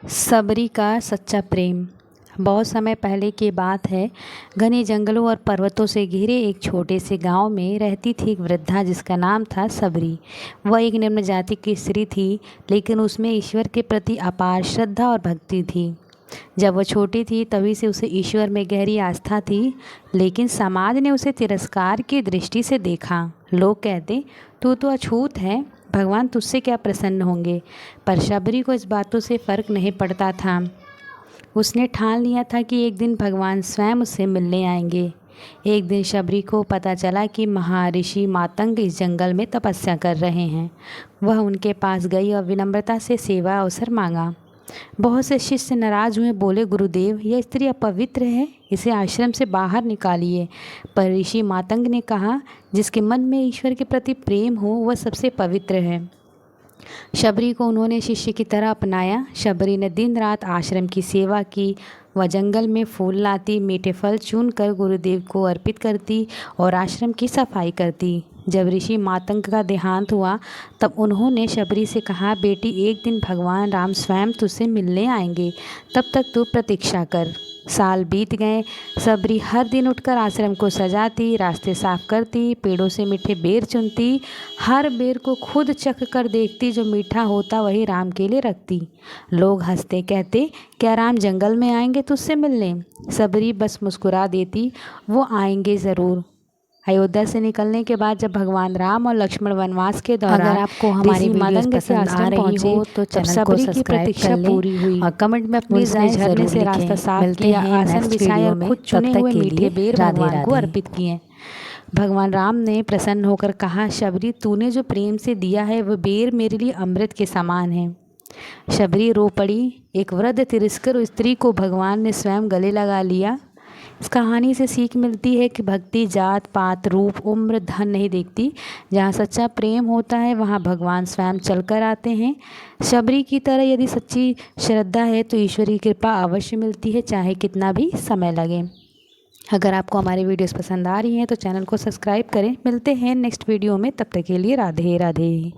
सबरी का सच्चा प्रेम। बहुत समय पहले की बात है। घने जंगलों और पर्वतों से घिरे एक छोटे से गांव में रहती थी एक वृद्धा जिसका नाम था सबरी। वह एक निम्न जाति की स्त्री थी, लेकिन उसमें ईश्वर के प्रति अपार श्रद्धा और भक्ति थी। जब वह छोटी थी तभी से उसे ईश्वर में गहरी आस्था थी, लेकिन समाज ने उसे तिरस्कार की दृष्टि से देखा। लोग कहते, तू तो अछूत है, भगवान तुझसे क्या प्रसन्न होंगे। पर शबरी को इस बातों से फ़र्क नहीं पड़ता था। उसने ठान लिया था कि एक दिन भगवान स्वयं उससे मिलने आएंगे। एक दिन शबरी को पता चला कि महर्षि मातंग इस जंगल में तपस्या कर रहे हैं। वह उनके पास गई और विनम्रता से सेवा अवसर मांगा। बहुत से शिष्य नाराज हुए, बोले, गुरुदेव, यह स्त्री अपवित्र है, इसे आश्रम से बाहर निकालिए। पर ऋषि मातंग ने कहा, जिसके मन में ईश्वर के प्रति प्रेम हो वह सबसे पवित्र है। शबरी को उन्होंने शिष्य की तरह अपनाया। शबरी ने दिन रात आश्रम की सेवा की। वह जंगल में फूल लाती, मीठे फल चुनकर गुरुदेव को अर्पित करती और आश्रम की सफाई करती। जब ऋषि मातंग का देहांत हुआ तब उन्होंने शबरी से कहा, बेटी, एक दिन भगवान राम स्वयं तुझसे मिलने आएंगे, तब तक तू प्रतीक्षा कर। साल बीत गए। सबरी हर दिन उठकर आश्रम को सजाती, रास्ते साफ करती, पेड़ों से मीठे बेर चुनती, हर बेर को खुद चख कर देखती, जो मीठा होता वही राम के लिए रखती। लोग हंसते, कहते, क्या राम जंगल में आएंगे तुझसे मिलने। सबरी बस मुस्कुरा देती, वो आएंगे ज़रूर। अयोध्या से निकलने के बाद जब भगवान राम और लक्ष्मण वनवास के दौरान अगर आपको हमारी वीडियोस पसंद आ रही हो तो चैनल को सब्सक्राइब कर लें पूरी हुई और कमेंट में अपनी मुझसे राय झरने जरूर से रास्ता लिखें। साफ मिलते किया, हैं आसन नेक्स्ट बिछाए वीडियो और में। खुद तब चुने तक हुए के मीठे लिए बेर राधे भगवान को राधे। अर्पित किए। भगवान राम ने प्रसन्न होकर कहा, शबरी, तूने जो प्रेम से दिया है वह बेर मेरे लिए अमृत के समान है। शबरी रो पड़ी। एक वृद्ध तिरस्कर स्त्री को भगवान ने स्वयं गले लगा लिया। इस कहानी से सीख मिलती है कि भक्ति जात पात रूप उम्र धन नहीं देखती। जहाँ सच्चा प्रेम होता है वहाँ भगवान स्वयं चलकर आते हैं। शबरी की तरह यदि सच्ची श्रद्धा है तो ईश्वरी कृपा अवश्य मिलती है, चाहे कितना भी समय लगे। अगर आपको हमारी वीडियोस पसंद आ रही हैं तो चैनल को सब्सक्राइब करें। मिलते हैं नेक्स्ट वीडियो में, तब तक के लिए राधे राधे।